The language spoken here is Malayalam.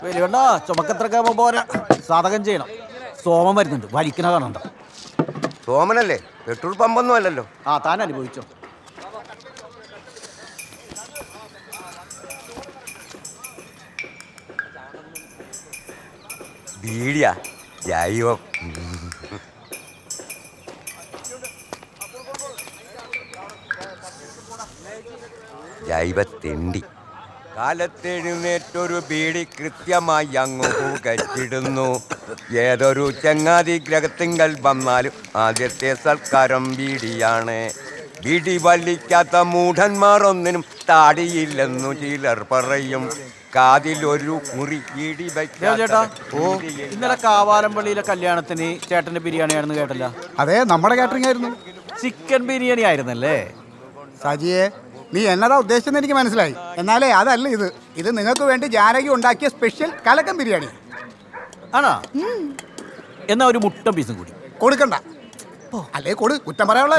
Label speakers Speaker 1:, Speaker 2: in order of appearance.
Speaker 1: വലിയണ്ട ചുമക്കത്രക്കെ പോരാ, സാധകം ചെയ്യണം. സോമൻ വരുന്നുണ്ട്, വലിക്കണ കാണണ്ട.
Speaker 2: സോമനല്ലേ, പെട്രോൾ പമ്പൊന്നും അല്ലല്ലോ.
Speaker 1: ആ, താൻ അനുഭവിച്ചോ.
Speaker 2: ബീഡിയാ ജൈവ ജൈവത്തെണ്ടി. കാലത്തെഴുന്നേറ്റൊരു ബീഡി കൃത്യമായി അങ്ങ് പുകച്ചിടുന്നു. ഏതൊരു ചങ്ങാതി ഗ്രഹത്തിങ്കൽ വന്നാലും ആദ്യത്തെ സൽക്കാരം ബീഡിയാണ്. ബീഡി വലിക്കാത്ത മൂഢന്മാർ ഒന്നിനും താടിയില്ലെന്നു ചിലർ പറയും. കാതിലൊരു മുറി ബീഡി
Speaker 1: ചേട്ടാ, ഇന്നലെ കാവാലമ്പള്ളിയിലെ കല്യാണത്തിന് ചേട്ടന്റെ ബിരിയാണി ആണെന്ന് കേട്ടല്ല?
Speaker 3: അതെ, നമ്മുടെ കാറ്ററിംഗ് ആയിരുന്നു.
Speaker 1: ചിക്കൻ ബിരിയാണി ആയിരുന്നല്ലേ?
Speaker 3: സജിയെ, നീ എന്നതാ ഉദ്ദേശിച്ചെന്ന് എനിക്ക് മനസ്സിലായി. എന്നാലേ അതല്ല ഇത്. ഇത് നിങ്ങൾക്ക് വേണ്ടി ജാനകി ഉണ്ടാക്കിയ സ്പെഷ്യൽ കലക്കൻ ബിരിയാണി
Speaker 1: ആണോ? എന്നാ ഒരു മുട്ട പീസും കൂടി
Speaker 3: കൊടുക്കണ്ട. അല്ലേ കൊടു, കുറ്റം പറയാനുള്ള